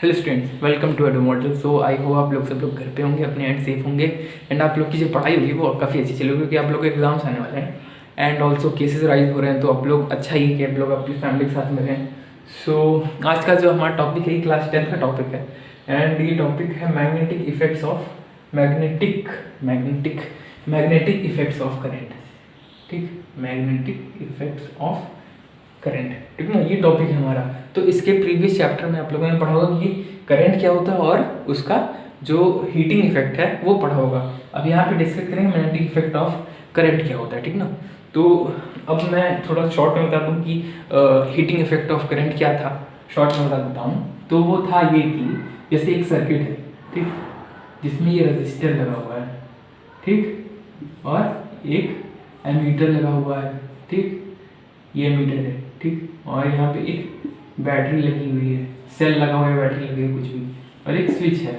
Hello students, welcome to एडो model. So I hope आप लोग सब लोग घर पे होंगे, अपने एंड सेफ होंगे एंड आप लोग की जो पढ़ाई होगी वो काफ़ी अच्छी चलेगी क्योंकि आप लोग के एग्जाम्स आने वाले हैं एंड ऑल्सो केसेस राइज हो रहे हैं। तो आप लोग अच्छा ही कि आप लोग अपनी फैमिली के साथ में रहें। सो आज का जो हमारा टॉपिक है क्लास 10 का टॉपिक है एंड ये टॉपिक है magnetic effects of magnetic effects of current. ठीक, मैग्नेटिक इफेक्ट्स ऑफ करंट, ठीक है ना, ये टॉपिक है हमारा। तो इसके प्रीवियस चैप्टर में आप लोगों ने पढ़ा होगा कि करंट क्या होता है और उसका जो हीटिंग इफेक्ट है वो पढ़ा होगा। अब यहाँ पे डिस्कस करेंगे मैग्नेटिक इफेक्ट ऑफ करंट क्या होता है, ठीक ना। तो अब मैं थोड़ा शॉर्ट में बता दूँ कि हीटिंग इफेक्ट ऑफ करंट क्या था, शॉर्ट में बता देता हूँ। तो वो था ये कि जैसे एक सर्किट है, ठीक, जिसमें ये रजिस्टर लगा हुआ है, ठीक, और एक एमीटर लगा हुआ है, ठीक, ये मीटर है, ठीक, और यहाँ पे एक बैटरी लगी हुई है, सेल लगा हुआ है, बैटरी लगी हुई कुछ भी, और एक स्विच है,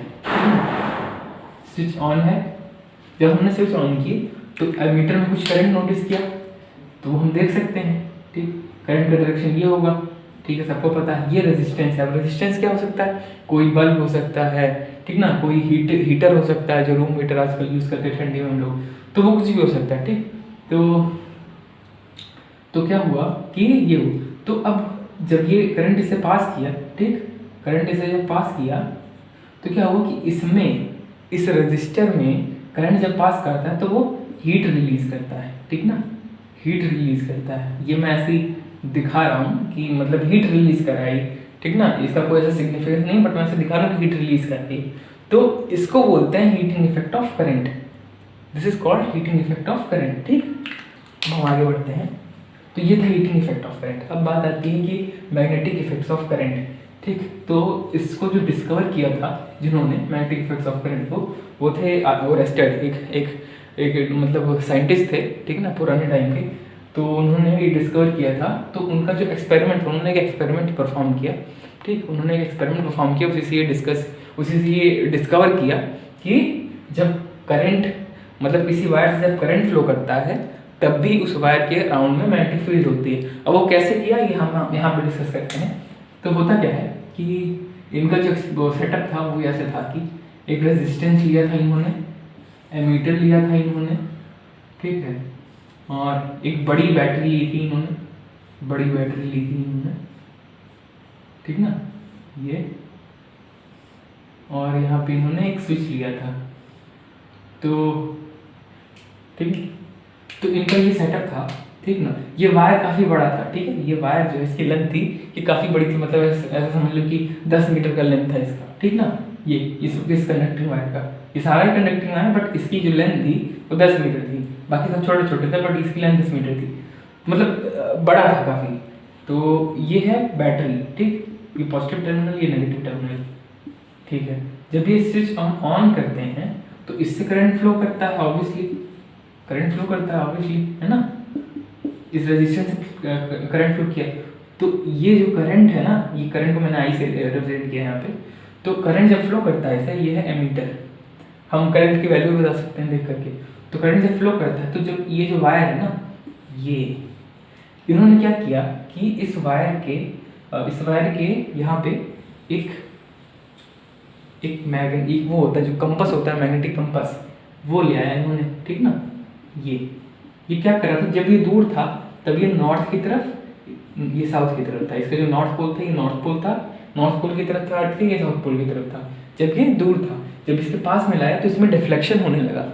स्विच ऑन है। जब हमने स्विच ऑन की तो मीटर में कुछ करंट नोटिस किया तो हम देख सकते हैं, ठीक, करंट का डायरेक्शन ये होगा, ठीक है, सबको पता है। ये रेजिस्टेंस है। अब रेजिस्टेंस क्या हो सकता है, कोई बल्ब हो सकता है, ठीक ना, कोई हीटर हो सकता है, जो रूम हीटर आजकल यूज़ करते हैं ठंडी में हम लोग, तो वो कुछ भी हो सकता है, ठीक। तो क्या हुआ कि ये हो, तो अब जब ये करंट इसे पास किया, ठीक, करंट इसे जब पास किया तो क्या हुआ कि इसमें इस रजिस्टर में करंट जब पास करता है तो वो हीट रिलीज करता है, ठीक ना, हीट रिलीज करता है। ये मैं ऐसे ही दिखा रहा हूँ कि मतलब हीट रिलीज कर रहा है, ठीक ना, इसका कोई ऐसा सिग्निफिकेंस नहीं, बट मैं ऐसे दिखा रहा हूँ कि हीट रिलीज करती है। तो इसको बोलते हैं heating effect of current. This is called heating effect of current, ठीक। हम आगे बढ़ते हैं। तो ये था हीटिंग इफेक्ट ऑफ करंट। अब बात आती है कि मैग्नेटिक इफेक्ट्स ऑफ करंट, ठीक। तो इसको जो डिस्कवर किया था जिन्होंने मैग्नेटिक इफेक्ट्स ऑफ करंट को, वो थे ओरेस्टेड, एक मतलब साइंटिस्ट थे, ठीक ना, पुराने टाइम के। तो उन्होंने ये डिस्कवर किया था। तो उनका जो एक्सपेरिमेंट, उन्होंने एक एक्सपेरिमेंट परफॉर्म किया, ठीक, उन्होंने एक एक्सपेरिमेंट परफॉर्म किया, उसी से ये डिस्कवर किया कि जब करंट मतलब किसी वायर से जब करंट फ्लो करता है तब भी उस वायर के अराउंड में मैग्नेटिक फील्ड होती है। अब वो कैसे किया ये हम यहाँ पे डिस्कस करते हैं। तो होता क्या है कि इनका जो सेटअप था वो ऐसे था कि एक रेजिस्टेंस लिया था इन्होंने, एमीटर लिया था इन्होंने, ठीक है, और एक बड़ी बैटरी ली थी इन्होंने, ठीक ना, ये, और यहाँ पे इन्होंने एक स्विच लिया था। तो ठीक, तो इनका ये सेटअप था, ठीक ना। ये वायर काफ़ी बड़ा था, ठीक है, ये वायर जो है इसकी लेंथ थी ये काफ़ी बड़ी थी, मतलब ऐसा समझ लो कि 10 मीटर का लेंथ था इसका, ठीक ना। ये इस कंडक्टिंग वायर का, ये सारा ही कंडक्टिंग वायर, बट इसकी जो लेंथ थी वो 10 मीटर थी, बाकी सब छोटे छोटे थे, बट इसकी लेंथ 10 मीटर थी, मतलब बड़ा था काफ़ी। तो ये है बैटरी, ठीक, ये पॉजिटिव टर्मिनल, ये नेगेटिव टर्मिनल, ठीक है। जब ये स्विच ऑन करते हैं तो इससे करंट फ्लो करता है, ऑब्वियसली है ना, इस रेजिस्टेंस से करंट फ्लो किया। तो ये जो करंट है ना, ये करंट को मैंने आई से रिप्रेजेंट किया यहाँ पे। तो करंट जब फ्लो करता है ऐसा, ये है एमीटर, हम करंट की वैल्यू बता सकते हैं देख करके। तो करंट जब फ्लो करता है तो जो ये जो वायर है ना, ये इन्होंने क्या किया कि इस वायर के यहाँ पे एक वो होता है जो कंपस होता है, मैग्नेटिक कंपस, वो ले आया इन्होंने, ठीक ना। ये क्या कर रहा था, जब ये दूर था तब ये नॉर्थ की तरफ, ये साउथ की तरफ था। इसका जो नॉर्थ पोल था ये नॉर्थ पोल था, नॉर्थ पोल की तरफ था अर्थ के, ये साउथ पोल की तरफ था। जब ये दूर था, जब इसके पास में लाया तो इसमें डिफ्लेक्शन होने लगा।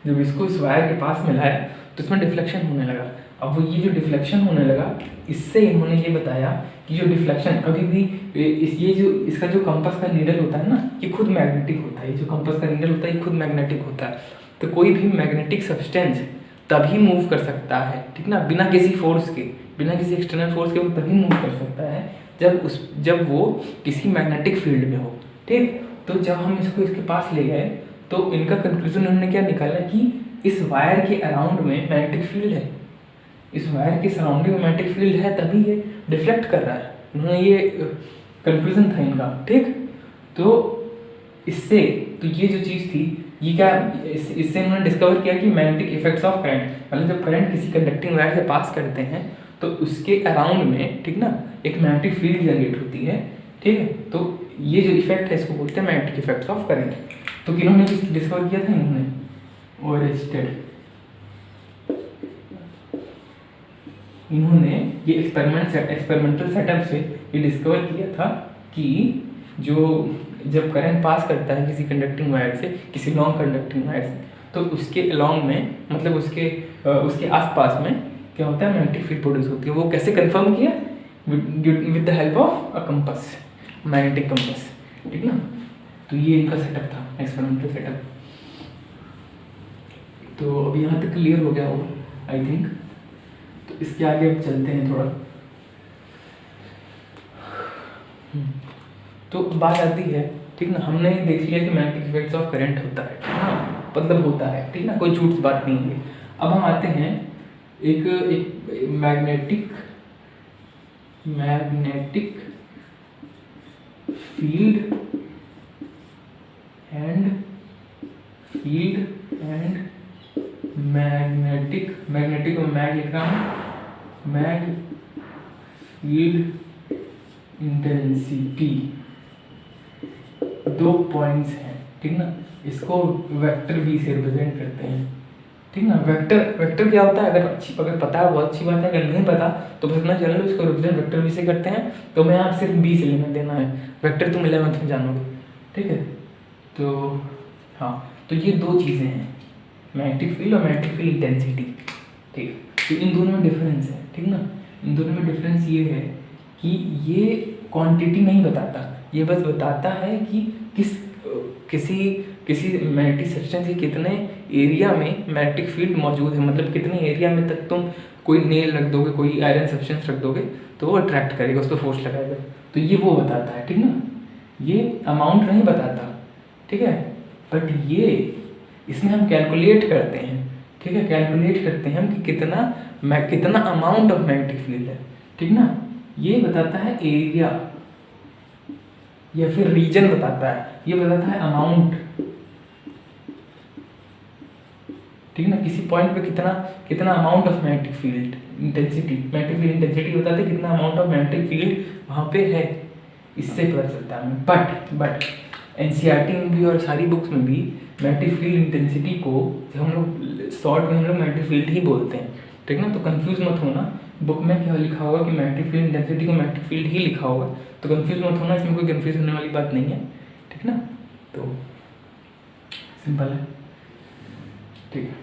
जब इसको इस वायर के पास में लाया तो इसमें डिफ्लेक्शन होने लगा। अब वो ये जो डिफ्लेक्शन होने लगा, इससे इन्होंने ये बताया कि जो डिफ्लेक्शन कभी भी इसका जो कंपास का नीडल होता है ना, ये खुद मैग्नेटिक होता है। ये जो कंपास का नीडल होता है ये खुद मैग्नेटिक होता है। तो कोई भी मैग्नेटिक सब्सटेंस तभी मूव कर सकता है, ठीक ना, बिना किसी फोर्स के, बिना किसी एक्सटर्नल फोर्स के वो तभी मूव कर सकता है जब वो किसी मैग्नेटिक फील्ड में हो, ठीक। तो जब हम इसको इसके पास ले गए तो इनका कंक्लूजन उन्होंने क्या निकाला कि इस वायर के अराउंड में मैग्नेटिक फील्ड है, इस वायर के सराउंडिंग में मैग्नेटिक फील्ड है, तभी ये डिफ्लेक्ट कर रहा है। उन्होंने ये कंक्लूजन था इनका, ठीक। तो इससे तो ये जो चीज़ थी ये क्या, इससे उन्होंने डिस्कवर किया कि मैग्नेटिक इफेक्ट्स ऑफ करंट, मतलब जब करंट किसी कंडक्टिंग वायर से पास करते हैं तो उसके अराउंड में, ठीक ना, एक मैग्नेटिक फील्ड जनरेट होती है, ठीक है। तो ये जो इफेक्ट है इसको बोलते हैं मैग्नेटिक इफेक्ट्स ऑफ करंट। तो किन्होंने डिस्कवर किया था? इन्होंने ओरेस्टेड। इन्होंने ये एक्सपेरिमेंटल सेटअप से ये डिस्कवर किया था कि जो जब करंट पास करता है किसी कंडक्टिंग वायर से, किसी लॉन्ग कंडक्टिंग वायर से, तो उसके अलॉन्ग में मतलब उसके आसपास में क्या होता है, मैग्नेटिक फील्ड प्रोड्यूस होती है। वो कैसे कंफर्म किया? With the help of a compass, magnetic compass, ठीक ना। तो ये इनका सेटअप था, एक्सपेरिमेंटल सेटअप। तो अब यहाँ तक क्लियर हो गया होगा आई थिंक। तो इसके आगे अब चलते हैं थोड़ा। तो बात आती है, ठीक ना, हमने देख लिया कि मैग्नेटिक इफेक्ट्स ऑफ करंट होता है, हाँ मतलब होता है, ठीक ना, कोई झूठ बात नहीं है। अब हम आते हैं एक मैग्नेटिक फील्ड एंड मैग्नेटिक में मैग लिख रहा हूँ, मैग फील्ड इंटेंसिटी। दो पॉइंट्स हैं, ठीक ना। इसको वेक्टर v से रिप्रेजेंट करते हैं, ठीक ना। वेक्टर क्या होता है? अगर पता है बहुत अच्छी बात है, अगर नहीं पता तो बस ना चलो इसको रिप्रेजेंट वेक्टर v से करते हैं। तो मैं आप सिर्फ b से लेना देना है, वेक्टर तुम 11th में जानोगे, ठीक है। तो हाँ, तो ये दो चीज़ें हैं, मैग्नेटिक फील्ड और मैग्नेटिक फील्ड इंटेंसिटी, ठीक। तो इन दोनों में डिफरेंस है, ठीक ना। इन दोनों में डिफरेंस ये है कि ये क्वांटिटी नहीं बताता, ये बस बताता है कि किसी मैग्नेटिक सब्सटेंस के कितने एरिया में मैग्नेटिक फील्ड मौजूद है, मतलब कितने एरिया में तक तुम कोई नेल रख दोगे, कोई आयरन सब्सटेंस रख दोगे तो वो अट्रैक्ट करेगा, उस पर फोर्स लगाएगा। तो ये वो बताता है, ठीक ना। ये अमाउंट नहीं बताता, ठीक है। बट ये इसमें हम कैलकुलेट करते हैं, ठीक है, कैलकुलेट करते हैं हम कि कितना अमाउंट ऑफ मैग्नेटिक फील्ड है, ठीक ना। ये बताता है एरिया या फिर रीजन बताता है, ये बताता है अमाउंट, ठीक ना। किसी पॉइंट पे कितना amount of magnetic field intensity, magnetic field intensity बताते हैं कितना अमाउंट ऑफ मैग्नेटिक फील्ड वहाँ पे है, इससे पता चलता है। बट एनसीईआरटी में भी और सारी बुक्स में भी मैग्नेटिक फील्ड इंटेंसिटी को हम लोग शॉर्ट में हम लोग मैग्नेटिक फील्ड ही बोलते हैं, ठीक ना। तो कंफ्यूज मत होना, बुक में क्या लिखा होगा कि मैग्नेटिक फील्ड इंटेंसिटी को मैग्नेटिक फील्ड ही लिखा होगा, तो कंफ्यूज मत होना, इसमें कोई कंफ्यूज होने वाली बात नहीं है, ठीक ना। तो सिंपल है, ठीक है।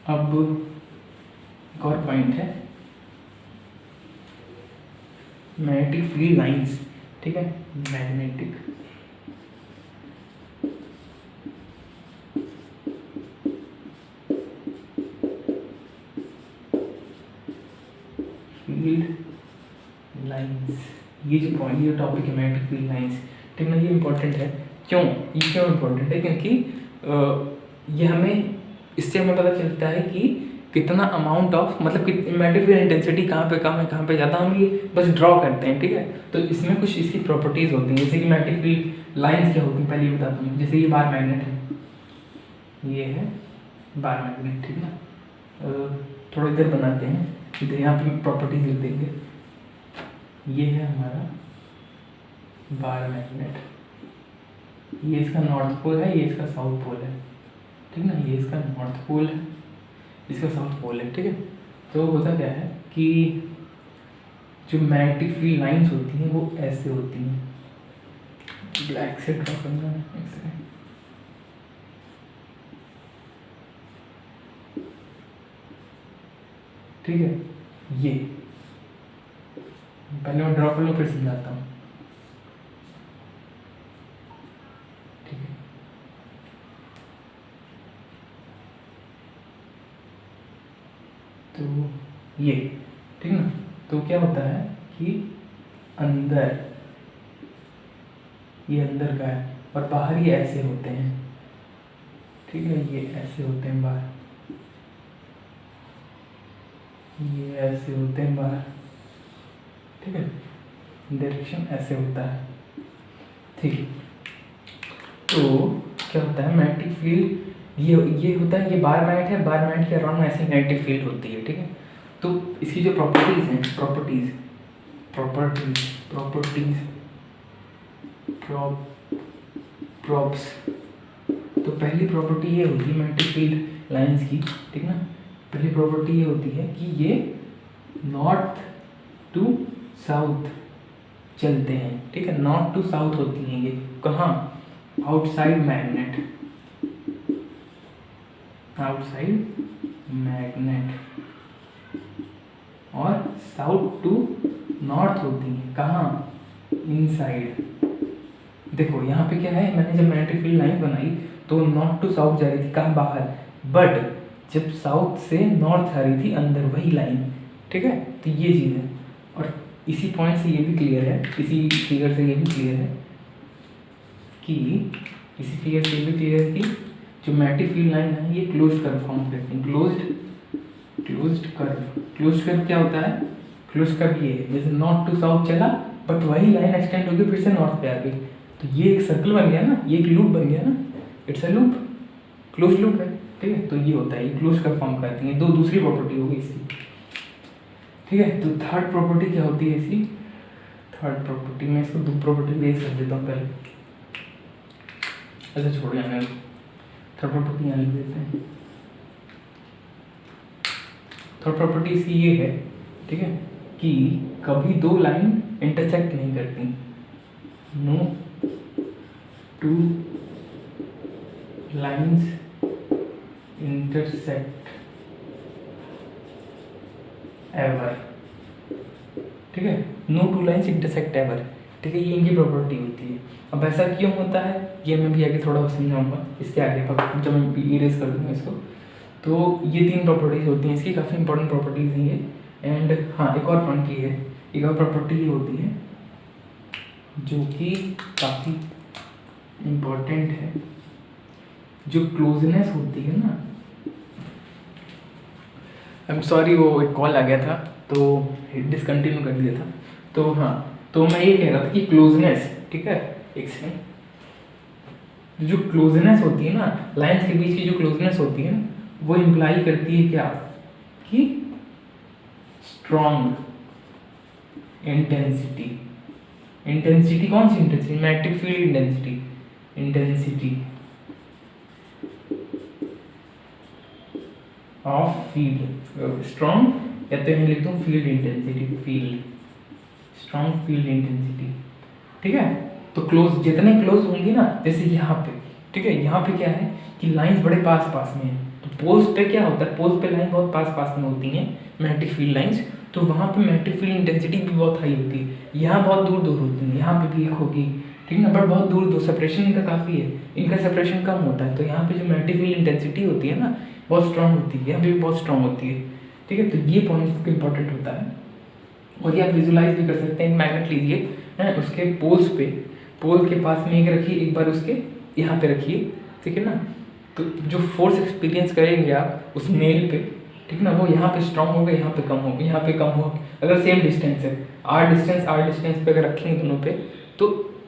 अब एक और पॉइंट है, मैग्नेटिक फील्ड लाइंस, ठीक है। मैग्नेटिक फील्ड लाइंस, ये जो पॉइंट, ये टॉपिक है मैग्नेटिक फील्ड लाइंस, ठीक ना। ये इंपॉर्टेंट है, क्यों इम्पोर्टेंट है? क्योंकि ये हमें, इससे हमें पता चलता है कि कितना अमाउंट ऑफ, मतलब मैग्नेटिक फील्ड इंटेंसिटी कहाँ पे कम है, कहाँ पे ज़्यादा, हम ये बस ड्रॉ करते हैं, ठीक है। तो इसमें कुछ इसकी प्रॉपर्टीज़ होती हैं, जैसे कि मैग्नेटिक फील्ड लाइंस क्या होती हैं, पहले ये बताता हूँ। जैसे ये बार मैग्नेट है, ये है बार मैग्नेट, ठीक ना। थोड़ा इधर बनाते हैं, इधर यहाँ पे प्रॉपर्टीज लिख देंगे। ये है हमारा बार मैग्नेट, ये इसका नॉर्थ पोल है, ये इसका साउथ पोल है, ठीक ना। ये इसका नॉर्थ पोल है, इसका साउथ पोल है, ठीक है। तो होता क्या है कि जो मैग्नेटिक फील्ड लाइंस होती हैं वो ऐसे होती हैं, ब्लैक से ड्रॉ करना है, एक सेकंड। ठीक है, ये पहले मैं ड्रॉ कर लूँ फिर समझाता हूँ, ठीक है। तो ये, ठीक ना। तो क्या होता है कि अंदर, ये अंदर का है और बाहर ये ऐसे होते हैं, ठीक है। ये ऐसे होते हैं बाहर, ये ऐसे होते हैं बाहर, ठीक है। डायरेक्शन ऐसे होता है, ठीक है। तो क्या होता है, मैग्नेटिक फील्ड ये होता है, ये बार मैग्नेट है, बार मैग्नेट के अराउंड ऐसी मैग्नेटिक फील्ड होती है, ठीक है। तो इसकी जो प्रॉपर्टीज़ हैं, प्रॉपर्टीज़ प्रॉप्स, तो पहली प्रॉपर्टी ये होती है मैग्नेटिक फील्ड लाइंस की, ठीक ना। पहली प्रॉपर्टी ये होती है कि ये नॉर्थ टू साउथ चलते हैं, ठीक है। नॉर्थ टू साउथ होती हैं ये, कहाँ? आउटसाइड मैग्नेट, और साउथ टू नॉर्थ होती हैं, कहाँ? इनसाइड। देखो यहाँ पे क्या है, मैंने जब मैग्नेटिक फील्ड लाइन बनाई तो नॉर्थ टू साउथ जा रही थी, कहाँ? बाहर। बट जब साउथ से नॉर्थ आ रही थी, अंदर, वही लाइन, ठीक है। तो ये चीज़ है, और इसी पॉइंट से ये भी क्लियर है, इसी फिगर से ये भी क्लियर है कि जो मैग्नेटिक फील्ड लाइन है ये क्लोज्ड कर्व फॉर्म करती है। क्लोज्ड कर्व क्या होता है? क्लोज्ड कर्व ये है, जैसे नॉर्थ टू साउथ चला बट वही लाइन एक्सटेंड होकर फिर से नॉर्थ पे आ गई, तो ये एक सर्कल बन गया ना, ये एक लूप बन गया ना, it's a loop, close loop है, ठीक है। तो ये होता है, ये क्लोज कर्व फॉर्म करती है। दूसरी प्रॉपर्टी होगी इसकी, ठीक है। तो थर्ड प्रॉपर्टी क्या होती है इसकी? थर्ड प्रॉपर्टी में इसको दो प्रॉपर्टी बेस कर देता हूँ पहले, ऐसा छोड़ जाना, थर्ड प्रॉपर्टी यहाँ लिख देते हैं। थर्ड प्रॉपर्टी इसकी ये है, ठीक है, कि कभी दो लाइन इंटरसेक्ट नहीं करती, no two lines intersect ever, ठीक है। No two lines intersect ever, ठीक है, ये इनकी प्रॉपर्टी होती है। अब ऐसा क्यों होता है ये मैं भी आगे थोड़ा समझाऊंगा, इसके आगे जब मैं इरेज कर दूंगा इसको। तो ये तीन प्रॉपर्टीज होती हैं इसकी, काफ़ी इंपॉर्टेंट प्रॉपर्टीज हैं ये। एंड हाँ, एक और पॉइंट ये है, एक और प्रॉपर्टी ये होती है जो कि काफ़ी इम्पोर्टेंट है, जो क्लोजनेस होती है ना। आई एम सॉरी, वो एक कॉल आ गया था तो डिसकंटिन्यू कर दिया था। तो हाँ, तो मैं ये कह रहा था कि क्लोजनेस, ठीक है, एक सेकेंड, जो क्लोजनेस होती है ना, लाइंस के बीच की जो क्लोजनेस होती है ना, वो इम्प्लाई करती है क्या? कि स्ट्रॉन्ग इंटेंसिटी। इंटेंसिटी कौन सी intensity? Magnetic field intensity of field, strong, या तो मैं लिख दूँ field intensity, strong field intensity, ठीक है। तो क्लोज, जितने क्लोज होंगी ना, जैसे यहाँ पे, ठीक है, यहाँ पे क्या है कि लाइंस बड़े पास पास में है, तो पोल्स पे क्या होता है, पोल्स पे लाइन बहुत पास पास में होती हैं मैग्नेटिक फील्ड लाइंस, तो वहाँ पे मैग्नेटिक फील्ड इंटेंसिटी भी बहुत हाई होती है। यहाँ बहुत दूर दूर होती है, यहाँ पे भी एक होगी, ठीक है ना, बट बहुत दूर दूर, सेपरेशन इनका काफ़ी है, इनका सेपरेशन कम होता है, तो यहाँ पे जो मैग्नेटिक फील्ड इंटेंसिटी होती है ना, बहुत स्ट्रांग होती है, यहाँ पे भी बहुत स्ट्रांग होती है, ठीक है। तो ये पॉइंट इंपॉर्टेंट होता है, और ये आप विजुलाइज भी कर सकते हैं। मैग्नेट लीजिए, उसके पोल्स पे, पोल के पास में एक रखिए, एक बार उसके यहाँ पे रखिए, ठीक है ना, तो जो फोर्स एक्सपीरियंस करेंगे आप उस नेल पे, ठीक ना, वो यहाँ पे स्ट्रांग होगा, यहाँ पे कम होगा, यहाँ पे कम होगा। अगर सेम डिस्टेंस है, आर डिस्टेंस पे अगर रखेंगे दोनों पे, तो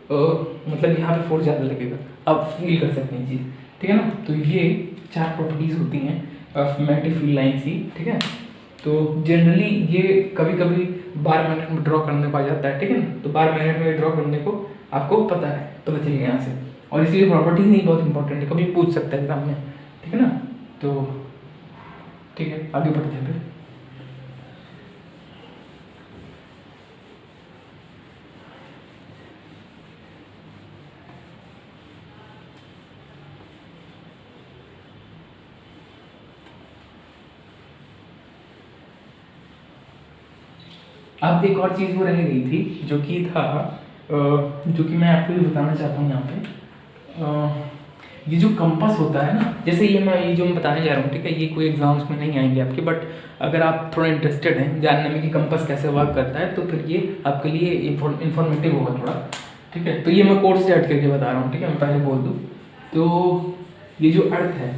मतलब यहाँ पे फोर्स ज़्यादा लगेगा, आप फील कर सकते हैं चीज़, ठीक है ना। तो ये चार प्रॉपर्टीज़ होती हैं मैग्नेटिक फील्ड लाइंस की, ठीक है। तो जनरली ये कभी कभी 12 मिनट में ड्रॉ करने को आ जाता है, ठीक है ना, तो 12 मिनट में ड्रॉ करने को आपको पता चल गया यहाँ से, और इसलिए प्रॉपर्टीज नहीं बहुत इंपॉर्टेंट है, कभी पूछ सकता है एग्जाम में, ठीक है ना। तो ठीक है, आगे बढ़ते हैं फिर। अब एक और चीज़ वो रह गई थी, जो कि था जो कि मैं आपको ये बताना चाहता हूँ यहाँ पे, ये जो कंपास होता है ना, जैसे ये मैं बताने जा रहा हूँ, ठीक है, ये कोई एग्जाम्स में नहीं आएंगे आपके, बट अगर आप थोड़ा इंटरेस्टेड हैं जानने में कि कंपास कैसे वर्क करता है, तो फिर ये आपके लिए इन्फॉर्मेटिव होगा थोड़ा, ठीक है। तो ये मैं कोर्स से हट करके बता रहा हूँ, ठीक है, मैं पहले बोल दूँ। तो ये जो अर्थ है,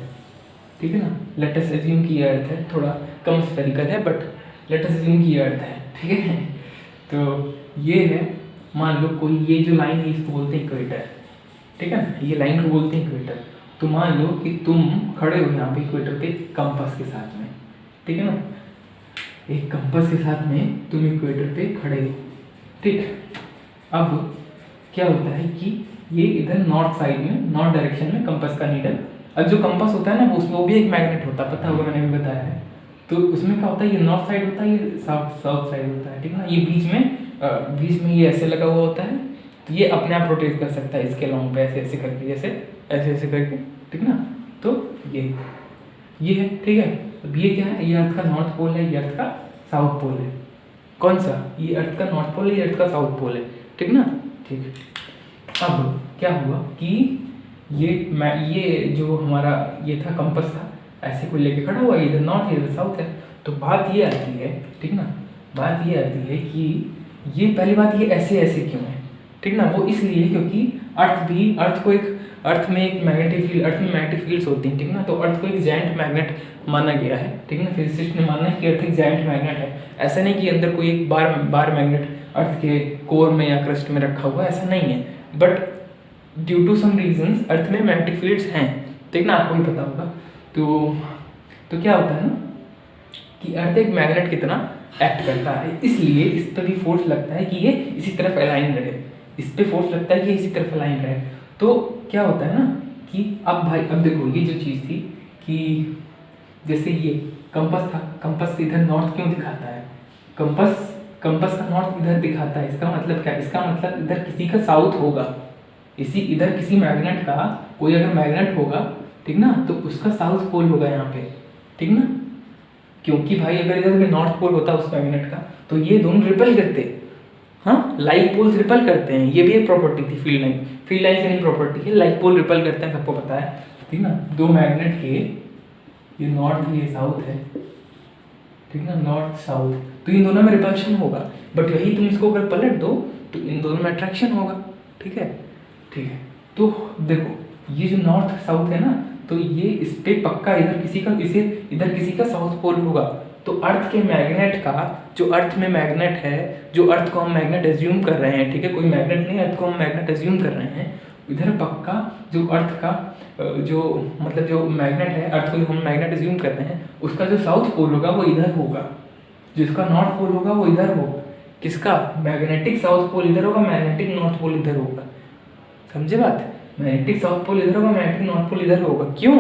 ठीक है ना, लेट अस अज्यूम की अर्थ है, थोड़ा कम स्फेरिकल है, बट लेट अस अज्यूम की अर्थ है, ठीक है। तो ये है, मान लो कोई, ये जो लाइन है इसको बोलते हैं इक्वेटर, ठीक है ना, ये लाइन को बोलते हैं इक्वेटर। तो मान लो कि तुम खड़े हो यहाँ पे इक्वेटर पे कंपास के साथ में, ठीक है ना, एक कंपास के साथ में तुम इक्वेटर पे खड़े हो, ठीक। अब क्या होता है कि ये इधर नॉर्थ साइड में, नॉर्थ डायरेक्शन में कंपास का नीडल, अब जो कंपास होता है ना उसमें वो भी एक मैग्नेट होता है, पता होगा मैंने भी बताया है। तो उसमें क्या होता है, ये नॉर्थ साइड होता है, ये साउथ साइड होता है, ठीक है ना। ये बीच में ये ऐसे लगा हुआ होता है, तो ये अपने आप रोटेट कर सकता है इसके लॉन्ग पे, ऐसे ऐसे करके, जैसे ऐसे ऐसे करके, ठीक ना। तो ये है, ठीक है। अब ये क्या है, ये अर्थ का नॉर्थ पोल है, ये अर्थ का साउथ पोल है। कौन सा, ये अर्थ का नॉर्थ पोल है, ये अर्थ का साउथ पोल है, ठीक ना, ठीक। अब क्या हुआ कि ये जो हमारा ये था कंपास था, ऐसे को लेके खड़ा हुआ, इधर नॉर्थ है इधर साउथ है। तो बात ये आती है, ठीक ना, बात ये आती है कि ये पहली बात, ये ऐसे ऐसे क्यों है, ठीक ना। वो इसलिए क्योंकि अर्थ में एक मैग्नेटिक फील्ड, अर्थ में मैग्नेटिक फील्ड्स होती हैं, ठीक ना। तो अर्थ को एक जायंट मैग्नेट माना गया है, ठीक ना। फिजिसिस्ट ने माना है कि अर्थ एक जायंट मैग्नेट है। ऐसा नहीं कि अंदर कोई एक बार मैग्नेट अर्थ के कोर में या क्रस्ट में रखा हुआ है, ऐसा नहीं है। But due to some reasons earth में मैग्नेटिक फील्ड्स हैं, ठीक ना, आपको भी पता होगा। तो क्या होता है ना कि अर्थ एक मैग्नेट की तरह एक्ट करता है, इसलिए इस पर भी फोर्स लगता है कि ये इसी तरफ अलाइन रहे, इस पर फोर्स लगता है कि इसी तरफ अलाइन रहे। तो क्या होता है ना कि अब देखो, ये जो चीज़ थी कि जैसे ये कंपास था, कंपास इधर नॉर्थ क्यों दिखाता है, कंपास का नॉर्थ इधर दिखाता है, इसका मतलब क्या, इसका मतलब इधर किसी का साउथ होगा, इधर किसी मैग्नेट का, कोई अगर मैग्नेट होगा, ठीक ना, तो उसका साउथ पोल होगा यहाँ पे, ठीक ना। क्योंकि भाई अगर इधर भी नॉर्थ पोल होता उस मैग्नेट का, तो ये दोनों रिपल करते, हाँ, लाइक पोल्स रिपल करते हैं। ये भी एक प्रॉपर्टी थी फील्ड लाइन की नहीं प्रॉपर्टी है, लाइक पोल रिपल करते हैं, सबको पता है, ठीक ना। दो मैग्नेट के, ये नॉर्थ है ये साउथ है, ठीक ना, नॉर्थ साउथ, तो इन दोनों में रिपल्शन होगा। बट वही तुम इसको अगर पलट दो तो इन दोनों में अट्रैक्शन होगा, ठीक है, ठीक है। तो देखो ये जो नॉर्थ साउथ है ना, तो ये इस पे पक्का इधर किसी का साउथ पोल होगा। तो अर्थ के मैग्नेट का, जो अर्थ में मैग्नेट है, जो अर्थ को हम मैग्नेट एज्यूम कर रहे हैं, ठीक है, कोई मैग्नेट नहीं, अर्थ को हम मैग्नेट एज्यूम कर रहे हैं, इधर पक्का जो अर्थ का जो मतलब जो मैग्नेट है, अर्थ को जो हम मैग्नेट एज्यूम कर रहे हैं, उसका जो साउथ पोल होगा वो इधर होगा, जिसका नॉर्थ पोल होगा वो इधर होगा। किसका, मैग्नेटिक साउथ पोल इधर होगा, मैग्नेटिक नॉर्थ पोल इधर होगा। समझे बात, मैग्नेटिक साउथ पोल इधर होगा, मैग्नेटिक नॉर्थ पोल इधर होगा। क्यों,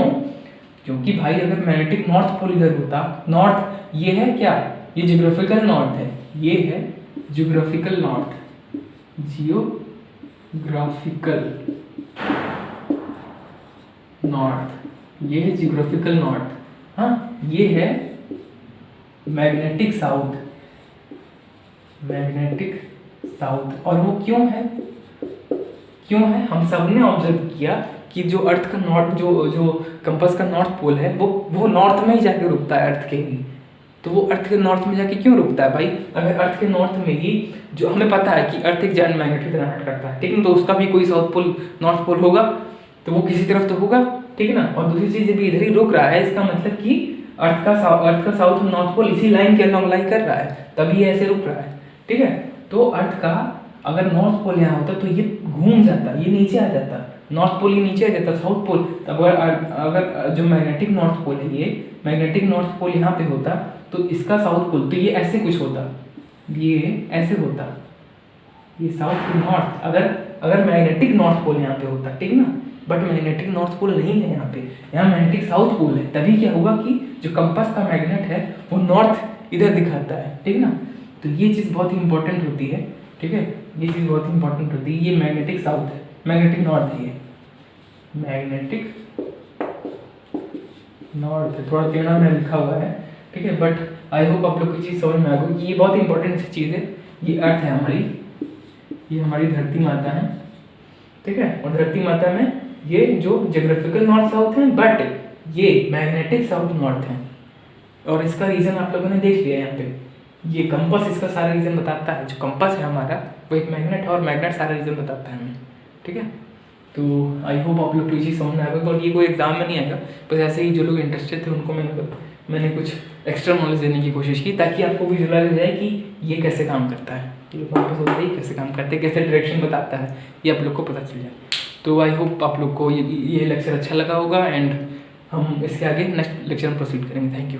क्योंकि भाई अगर मैग्नेटिक नॉर्थ पोल इधर होता, नॉर्थ ये है क्या, ये जियोग्राफिकल नॉर्थ है, ये है जियोग्राफिकल नॉर्थ, जियोग्राफिकल नॉर्थ, ये है जियोग्राफिकल नॉर्थ, हाँ, ये है मैग्नेटिक साउथ, मैग्नेटिक साउथ। और वो क्यों है, हम सबने ऑब्जर्व किया कि जो अर्थ का नॉर्थ, जो कंपास का नॉर्थ पोल है, वो नॉर्थ में ही जाके रुकता है अर्थ के ही। तो वो अर्थ के नॉर्थ में जाके क्यों रुकता है भाई, अगर अर्थ के नॉर्थ में ही, जो हमें पता है कि अर्थ एक जायंट मैग्नेट की तरह एक्ट करता है, ठीक है, तो उसका भी कोई साउथ पोल नॉर्थ पोल होगा, तो वो किसी तरफ तो होगा, ठीक है ना। और दूसरी चीज भी इधर ही रुक रहा है, इसका मतलब कि अर्थ का साउथ और नॉर्थ पोल इसी लाइन के अलॉन्ग लाई कर रहा है, तभी ऐसे रुक रहा है, ठीक है। तो अर्थ का अगर नॉर्थ पोल यहाँ होता तो ये घूम जाता, ये नीचे आ जाता, नॉर्थ पोल ये नीचे आ जाता, साउथ पोल, तब अगर जो मैग्नेटिक नॉर्थ पोल है, ये मैग्नेटिक नॉर्थ पोल यहाँ पे होता, तो इसका साउथ पोल, तो ये ऐसे कुछ होता, ये ऐसे होता, ये साउथ की नॉर्थ, अगर मैग्नेटिक नॉर्थ पोल यहाँ पे होता, ठीक ना। बट मैग्नेटिक नॉर्थ पोल नहीं है यहाँ पे, यहाँ मैग्नेटिक साउथ पोल है, तभी क्या हुआ कि जो कंपास का मैग्नेट है वो नॉर्थ इधर दिखाता है, ठीक ना। तो ये चीज़ बहुत ही इंपॉर्टेंट होती है, ठीक है, ये चीज़ बहुत इंपॉर्टेंट होती है। ये मैग्नेटिक साउथ है, मैग्नेटिक नॉर्थ है, ये मैग्नेटिक नॉर्थ है, थोड़ा टेढ़ा में लिखा हुआ है, ठीक है। बट आई होप आप लोग की चीज़ समझ में आ गई कि ये बहुत इंपॉर्टेंट सी चीज़ है। ये अर्थ है हमारी, ये हमारी धरती माता है, ठीक है। और धरती माता में ये जो ज्योग्राफिकल नॉर्थ साउथ है, बट ये मैग्नेटिक साउथ नॉर्थ है। और इसका रीज़न आप लोगों ने देख लिया यहाँ पे, ये कंपास इसका सारा रीज़न बताता है। जो कंपास है हमारा वो एक मैग्नेट है, और मैग्नेट सारा रीज़न बताता है हमें, ठीक है। तो आई होप आप लोग को ये चीज़ समझ में आएगा, और ये कोई एग्जाम में नहीं आएगा, बस ऐसे ही जो लोग इंटरेस्टेड थे उनको मैंने कुछ एक्स्ट्रा नॉलेज देने की कोशिश की, ताकि आपको विजुअलाइज हो जाए कि ये कैसे काम करता है, ये कंपास होता है कैसे काम करते हैं, कैसे डायरेक्शन बताता है, ये आप लोग को पता चल जाए। तो आई होप आप लोग को ये लेक्चर अच्छा लगा होगा, एंड हम इसके आगे नेक्स्ट लेक्चर में प्रोसीड करेंगे। Thank you.